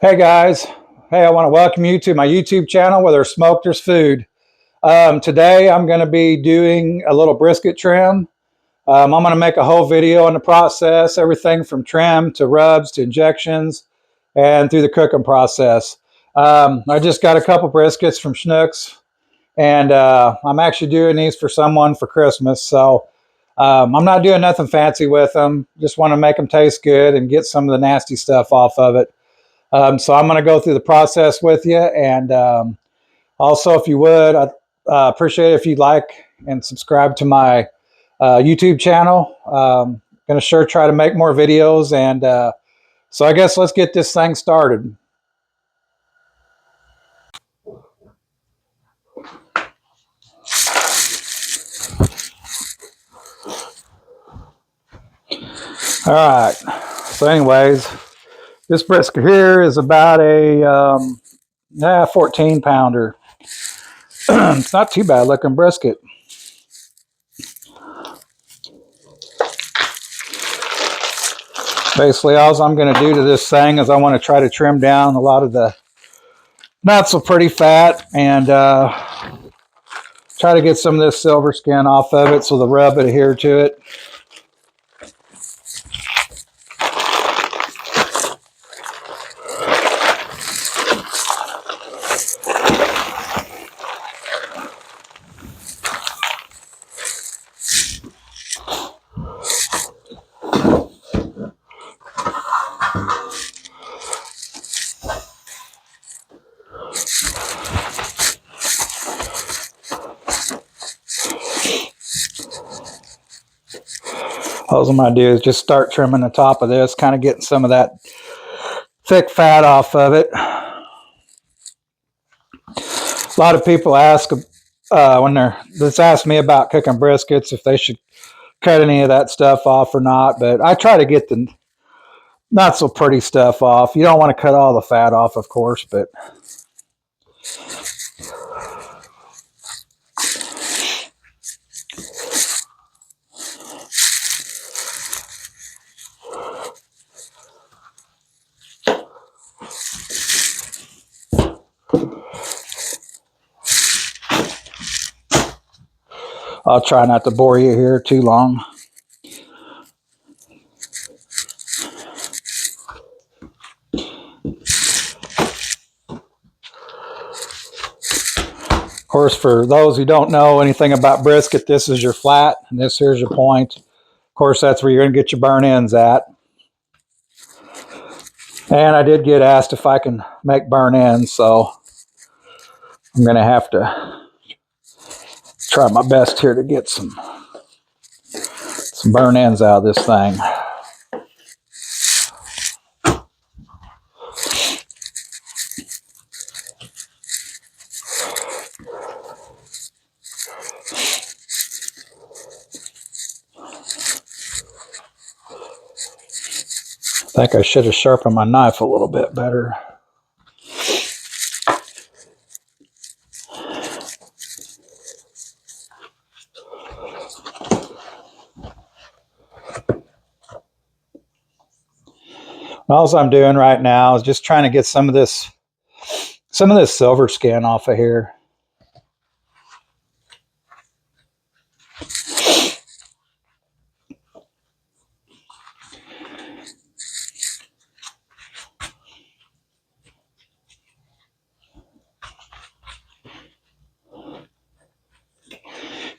Hey guys, hey, I want to welcome you to my YouTube channel where there's smoke, there's food. Today I'm going to be doing a little brisket trim. I'm going to make a whole video on the process, everything from trim to rubs to injections and through the cooking process. I just got a couple briskets from Schnucks and I'm actually doing these for someone for Christmas. So I'm not doing nothing fancy with them. Just want to make them taste good and get some of the nasty stuff off of it. So I'm going to go through the process with you. And also, if you would, I appreciate it if you'd like and subscribe to my YouTube channel. Going to sure try to make more videos. And so I guess let's get this thing started. All right. So anyways, this brisket here is about a 14 pounder. It's not too bad looking brisket. Basically, all I'm going to do to this thing is I want to try to trim down a lot of the not so pretty fat and try to get some of this silver skin off of it so the rub adhere to it. All I'm going to do is just start trimming the top of this, kind of getting some of that thick fat off of it. A lot of people ask when they're just ask me about cooking briskets if they should cut any of that stuff off or not, but I try to get the not so pretty stuff off. You don't want to cut all the fat off, of course, but I'll try not to bore you here too long. Of course, for those who don't know anything about brisket, this is your flat and this here's your point. Of course, that's where you're going to get your burn ends at. And I did get asked if I can make burn ends, so I'm going to have to try my best here to get some burn ends out of this thing. I think I should have sharpened my knife a little bit better. All I'm doing right now is just trying to get some of this silver skin off of here.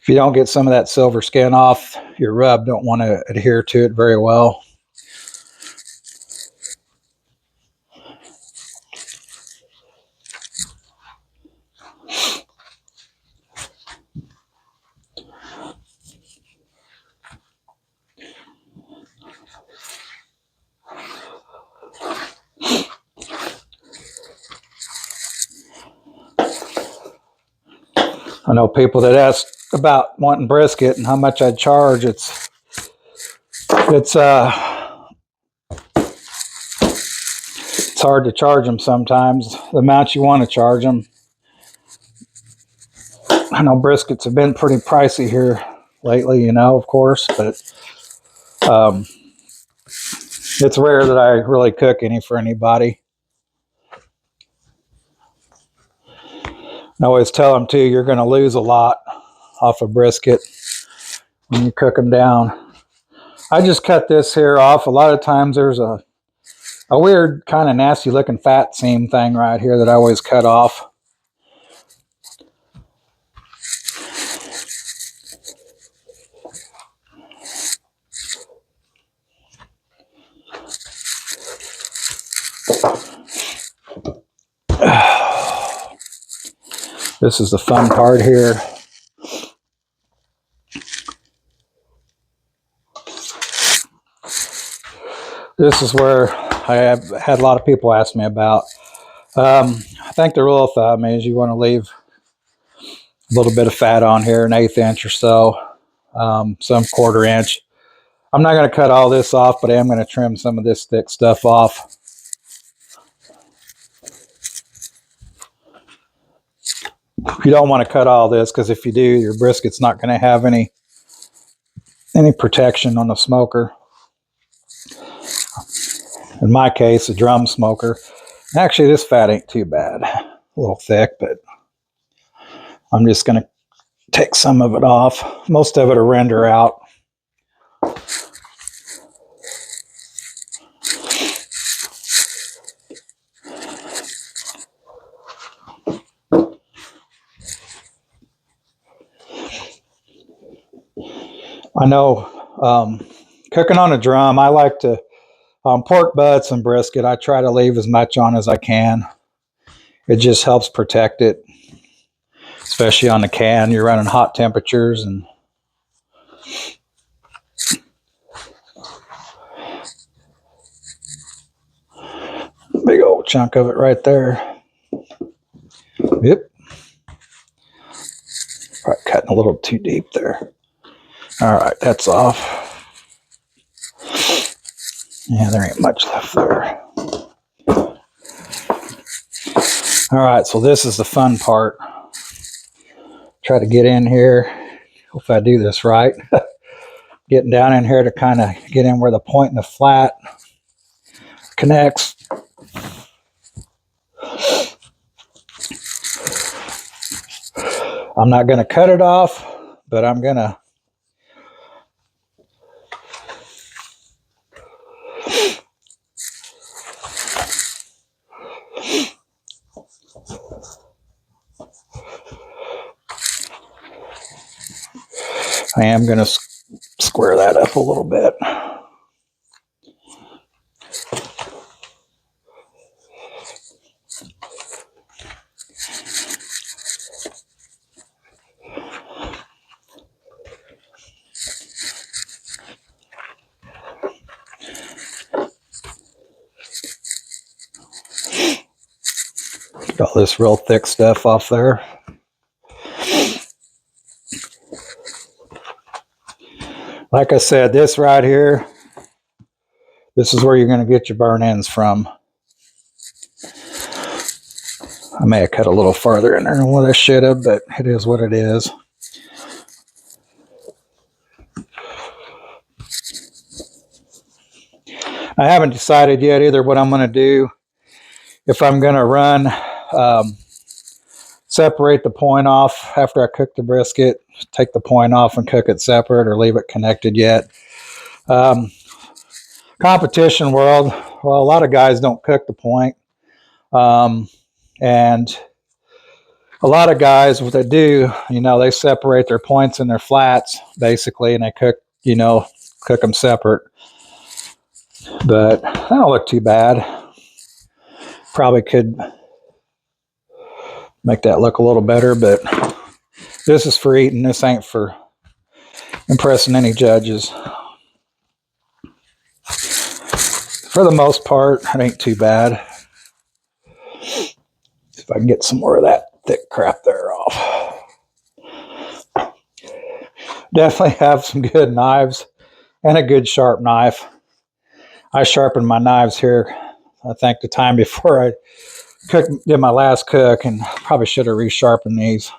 If you don't get some of that silver skin off, your rub don't want to adhere to it very well. I know people that ask about wanting brisket and how much I'd charge. It's hard to charge them sometimes, the amount you want to charge them. I know briskets have been pretty pricey here lately, you know, of course, but it's rare that I really cook any for anybody. I always tell them too, you're going to lose a lot off a brisket when you cook them down. I just cut this here off. A lot of times there's a weird kind of nasty looking fat seam thing right here that I always cut off. This is the fun part here. This is where I have had a lot of people ask me about. I think the rule of thumb is you want to leave a little bit of fat on here, an 1/8 inch or so, some 1/4 inch. I'm not going to cut all this off, but I am going to trim some of this thick stuff off. You don't want to cut all this, because if you do, your brisket's not going to have any protection on the smoker. In my case, a drum smoker. Actually, this fat ain't too bad. A little thick, but I'm just going to take some of it off. Most of it will render out. I know cooking on a drum, I like to, pork butts and brisket, I try to leave as much on as I can. It just helps protect it, especially on the can. You're running hot temperatures, and big old chunk of it right there. Yep. Probably cutting a little too deep there. All right, that's off. Yeah, there ain't much left there. All right, so this is the fun part. Try to get in here. Hope I do this right. Getting down in here to kind of get in where the point and the flat connects. I'm not going to cut it off, but I'm going to square that up a little bit. Get all this real thick stuff off there. Like I said, this right here, this is where you're going to get your burn ends from. I may have cut a little farther in there than what I should have, but it is what it is. I haven't decided yet either what I'm going to do. If I'm going to run, separate the point off after I cook the brisket, take the point off and cook it separate, or leave it connected yet. Competition world, well, a lot of guys don't cook the point. And a lot of guys, what they do, they separate their points and their flats, basically, and they cook them separate. But that don't look too bad. Probably could make that look a little better, but this is for eating. This ain't for impressing any judges. For the most part, it ain't too bad. If I can get some more of that thick crap there off. Definitely have some good knives and a good sharp knife. I sharpened my knives here, I think, the time before I did my last cook, and probably should have resharpened these.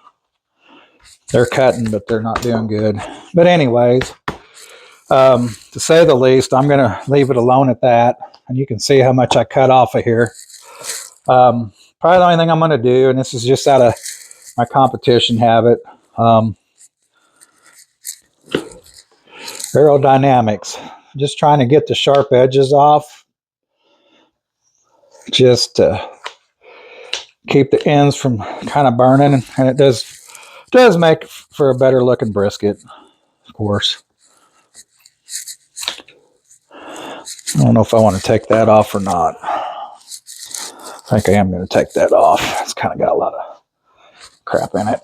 They're cutting, but they're not doing good. But anyways, to say the least, I'm going to leave it alone at that. And you can see how much I cut off of here. Probably the only thing I'm going to do, and this is just out of my competition have it. Aerodynamics. Just trying to get the sharp edges off, just to keep the ends from kind of burning, and it does make for a better looking brisket, of course. I don't know if I want to take that off or not. I think I am going to take that off. It's kind of got a lot of crap in it.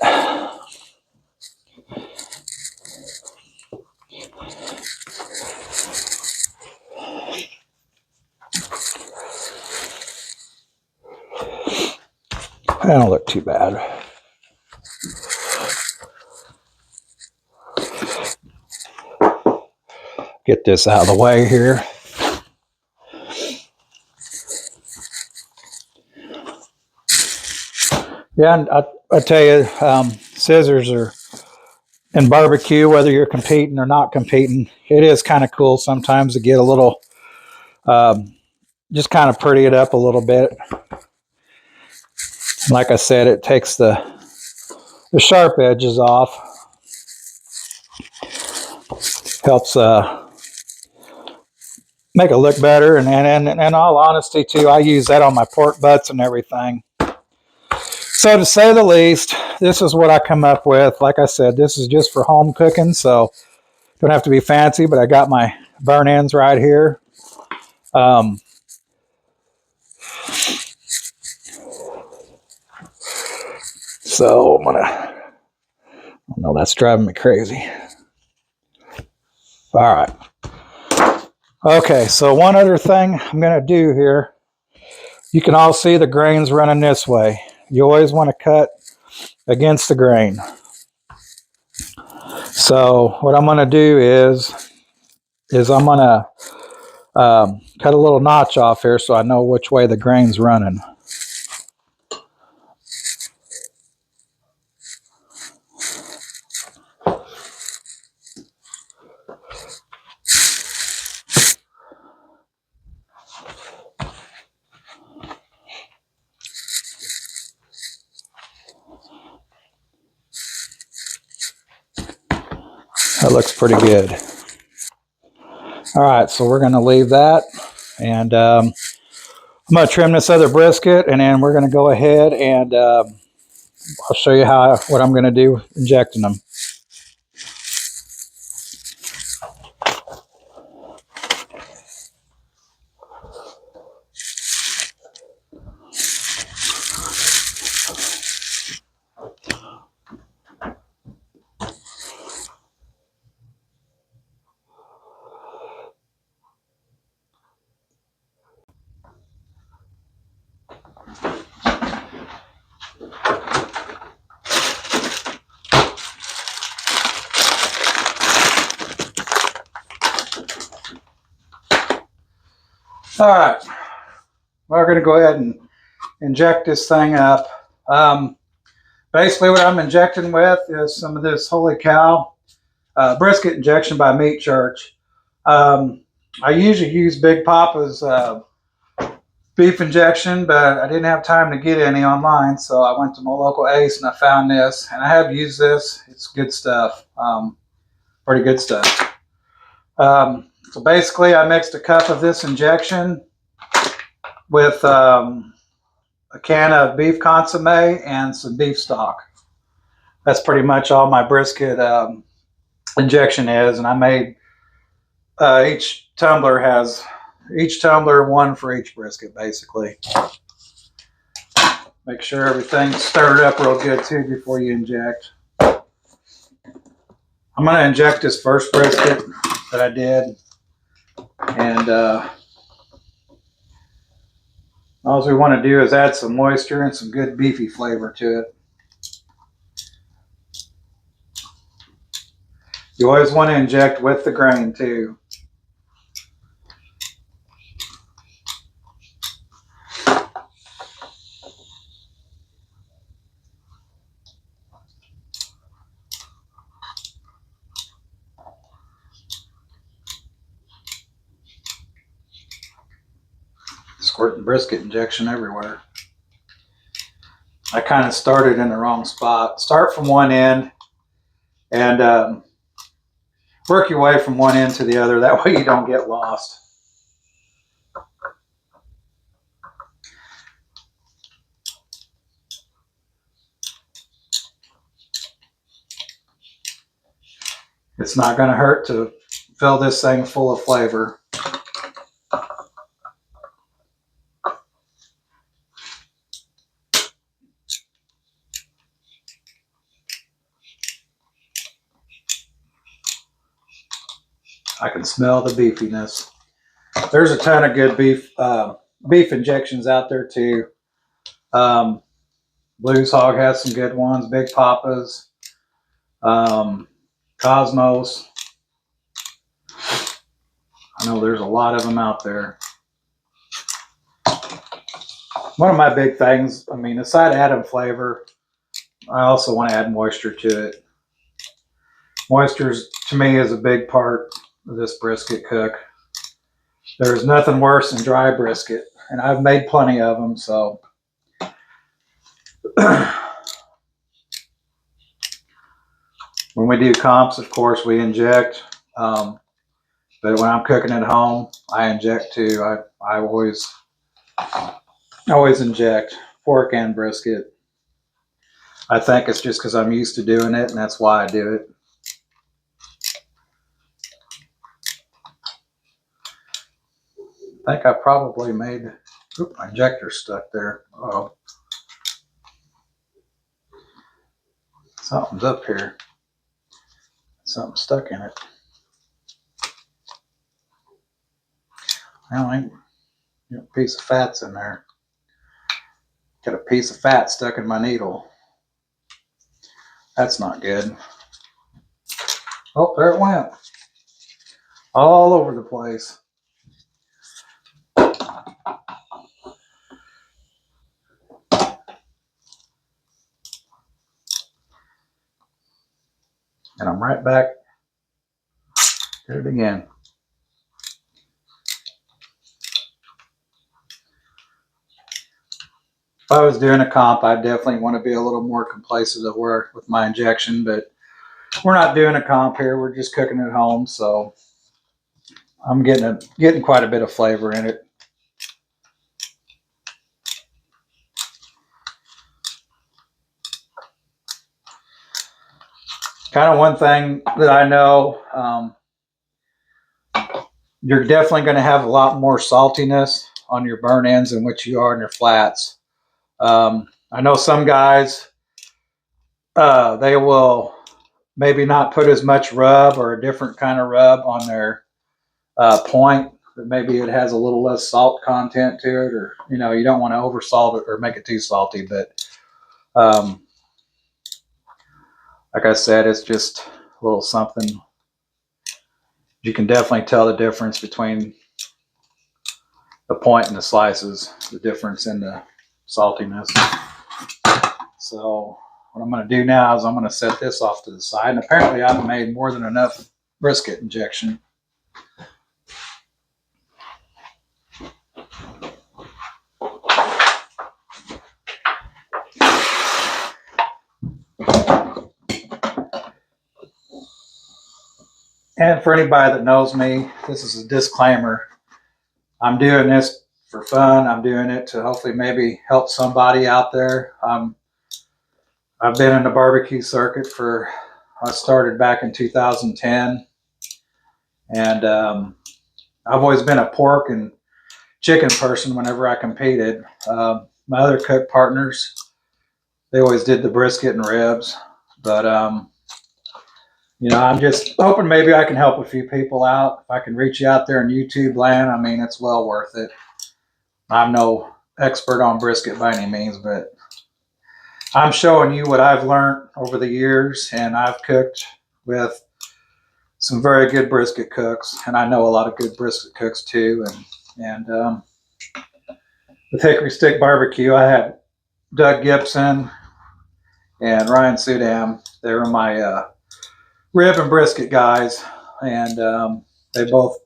That don't look too bad. Get this out of the way here. Yeah, and I tell you, scissors are in barbecue, whether you're competing or not competing, it is kind of cool sometimes to get a little, just kind of pretty it up a little bit. Like I said, it takes the sharp edges off. Helps make it look better. And in all honesty, too, I use that on my pork butts and everything. So to say the least, this is what I come up with. Like I said, this is just for home cooking, so don't have to be fancy, but I got my burn ends right here. So I'm gonna, oh no, that's driving me crazy. All right. Okay, so one other thing I'm gonna do here, you can all see the grains running this way. You always want to cut against the grain. So what I'm gonna do is I'm gonna cut a little notch off here so I know which way the grain's running. That looks pretty good. All right, so we're going to leave that, and I'm going to trim this other brisket, and then we're going to go ahead and I'll show you what I'm going to do injecting them. All right, we're going to go ahead and inject this thing up. Basically what I'm injecting with is some of this Holy Cow brisket injection by Meat Church. I usually use Big Papa's beef injection, but I didn't have time to get any online, so I went to my local Ace and I found this, and I have used this. It's good stuff, pretty good stuff. So basically I mixed a cup of this injection with a can of beef consomme and some beef stock. That's pretty much all my brisket injection is, and I made each tumbler one for each brisket, basically. Make sure everything's stirred up real good too before you inject. I'm going to inject this first brisket that I did, and all we want to do is add some moisture and some good beefy flavor to it. You always want to inject with the grain too. Squirting brisket injection everywhere. I kind of started in the wrong spot. Start from one end and work your way from one end to the other. That way you don't get lost. It's not going to hurt to fill this thing full of flavor. I can smell the beefiness. There's a ton of good beef injections out there too. Blues Hog has some good ones. Big Papa's, Cosmos. I know there's a lot of them out there. One of my big things, I mean, aside adding flavor, I also want to add moisture to it. Moisture, to me, is a big part of this brisket cook. There's nothing worse than dry brisket, and I've made plenty of them, so. When we do comps, of course, we inject. But when I'm cooking at home, I inject too. I always inject pork and brisket. I think it's just because I'm used to doing it, and that's why I do it. I think I probably made, oops, my injector's stuck there. Oh, something's up here. Something stuck in it. Well, a piece of fat's in there. Got a piece of fat stuck in my needle. That's not good. Oh, there it went. All over the place. And I'm right back. Did it again. If I was doing a comp, I definitely want to be a little more complacent with my injection, but we're not doing a comp here. We're just cooking at home, so I'm getting quite a bit of flavor in it. Kind of one thing that I know, you're definitely going to have a lot more saltiness on your burn ends than what you are in your flats. I know some guys, they will maybe not put as much rub or a different kind of rub on their point, but maybe it has a little less salt content to it, or you don't want to over salt it or make it too salty. But like I said, it's just a little something. You can definitely tell the difference between the point and the slices, the difference in the saltiness. So what I'm going to do now is I'm going to set this off to the side. And apparently I've made more than enough brisket injection. And for anybody that knows me, this is a disclaimer. I'm doing this for fun. I'm doing it to hopefully maybe help somebody out there. I've been in the barbecue circuit I started back in 2010. And I've always been a pork and chicken person whenever I competed. My other cook partners, they always did the brisket and ribs. But I'm just hoping maybe I can help a few people out. If I can reach you out there in YouTube land, I mean, it's well worth it. I'm no expert on brisket by any means, but I'm showing you what I've learned over the years, and I've cooked with some very good brisket cooks, and I know a lot of good brisket cooks too. And with Hickory Stick Barbecue, I had Doug Gibson and Ryan Sudam. They were my rib and brisket guys, and they both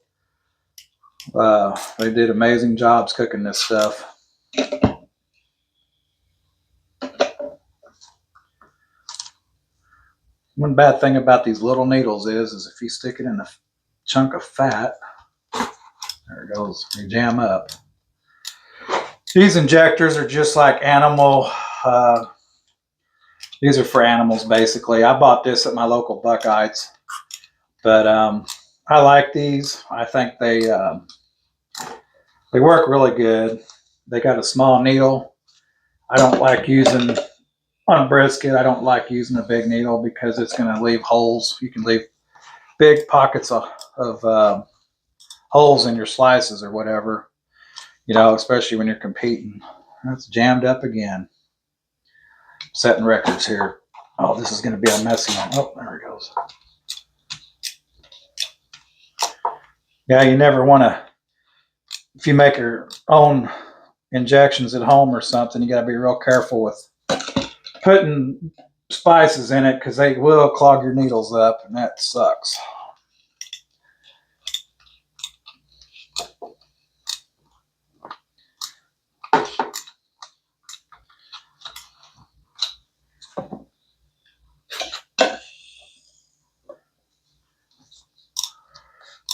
they did amazing jobs cooking this stuff. One bad thing about these little needles is if you stick it in a chunk of fat, there it goes, you jam up. These injectors are just like animal, these are for animals basically. I bought this at my local Buckeyes, but I like these. I think they work really good. They got a small needle. I don't like using, on brisket, I don't like using a big needle because it's going to leave holes. You can leave big pockets of holes in your slices or whatever, you know, especially when you're competing. That's jammed up again. Setting records here. Oh, this is going to be a messy one. Oh, there it goes. Yeah, you never want to, if you make your own injections at home or something, you got to be real careful with putting spices in it because they will clog your needles up, and that sucks.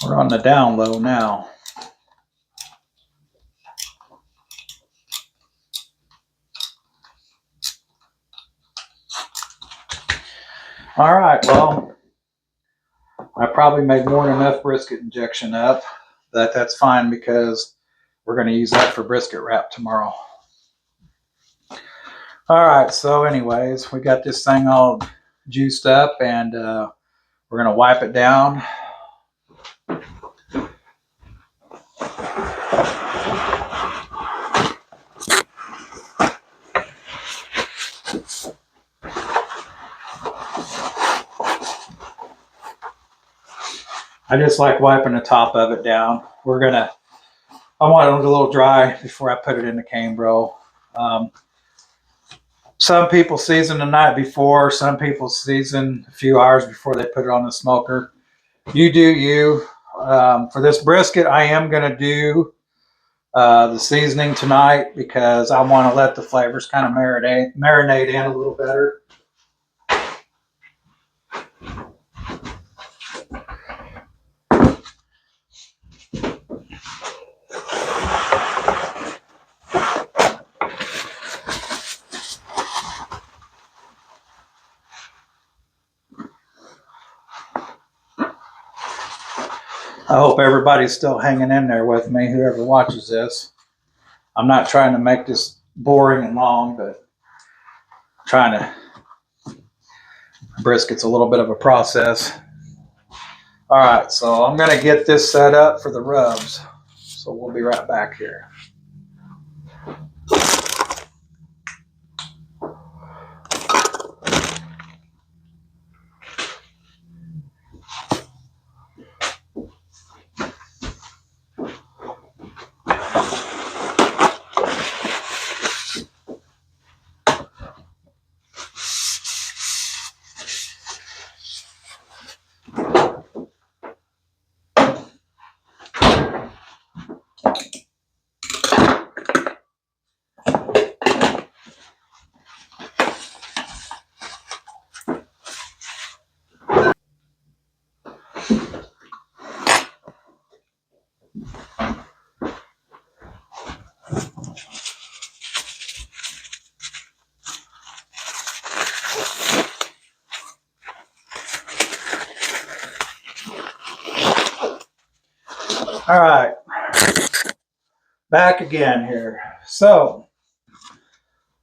We're on the down low now. All right, well, I probably made more than enough brisket injection up. That's fine because we're going to use that for brisket wrap tomorrow. All right, so anyways, we got this thing all juiced up, and we're going to wipe it down. I just like wiping the top of it down. I want it a little dry before I put it in the cane bro. Some people season the night before. Some people season a few hours before they put it on the smoker. You do you. For this brisket, I am going to do the seasoning tonight because I want to let the flavors kind of marinate in a little better. I hope everybody's still hanging in there with me, whoever watches this. I'm not trying to make this boring and long, but trying to, brisket's a little bit of a process. All right, so I'm going to get this set up for the rubs. So we'll be right back here. All right, back again here. So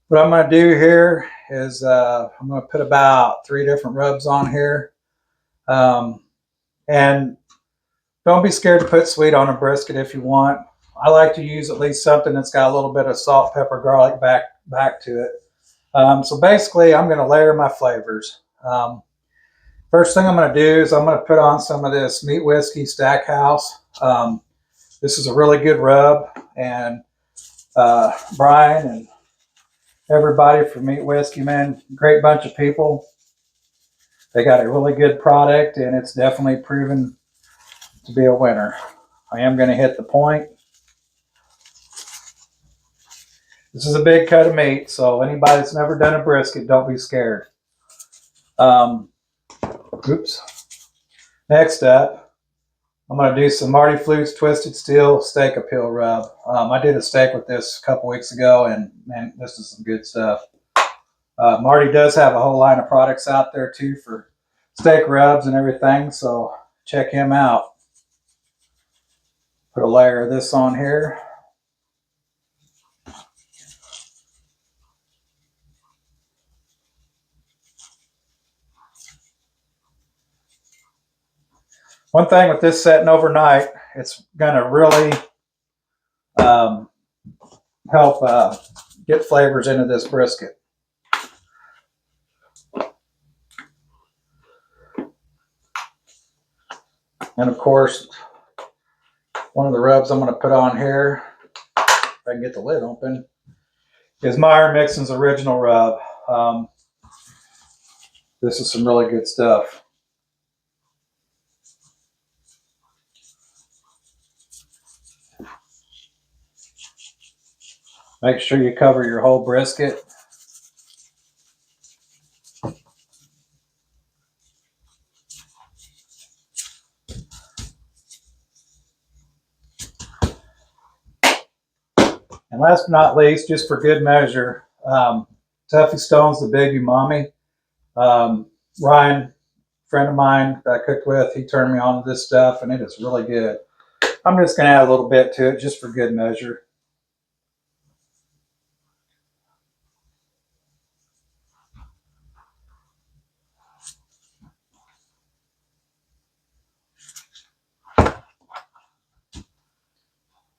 what I'm going to do here is I'm going to put about 3 different rubs on here. And don't be scared to put sweet on a brisket if you want. I like to use at least something that's got a little bit of salt, pepper, garlic back to it. So basically, I'm going to layer my flavors. First thing I'm going to do is I'm going to put on some of this Meat Whiskey Stackhouse. This is a really good rub, and Brian and everybody from Meat Whiskey, man, great bunch of people. They got a really good product, and it's definitely proven to be a winner. I am going to hit the point. This is a big cut of meat, so anybody that's never done a brisket, don't be scared. Oops. Next up, I'm going to do some Marty Flute's Twisted Steel Steak Appeal Rub. I did a steak with this a couple weeks ago, and man, this is some good stuff. Marty does have a whole line of products out there too for steak rubs and everything, so check him out. Put a layer of this on here. One thing with this setting overnight, it's going to really help get flavors into this brisket. And of course, one of the rubs I'm going to put on here, if I can get the lid open, is Meyer Mixon's original rub. This is some really good stuff. Make sure you cover your whole brisket. And last but not least, just for good measure, Tuffy Stone's the Big Umami. Ryan, friend of mine that I cooked with, he turned me on to this stuff, and it is really good. I'm just going to add a little bit to it just for good measure.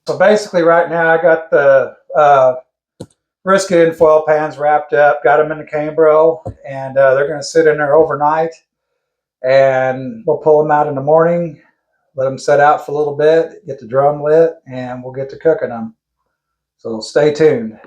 So basically right now I got the brisket in foil pans wrapped up, got them in the Cambro, and they're going to sit in there overnight. And we'll pull them out in the morning, let them set out for a little bit, get the drum lit, and we'll get to cooking them. So stay tuned.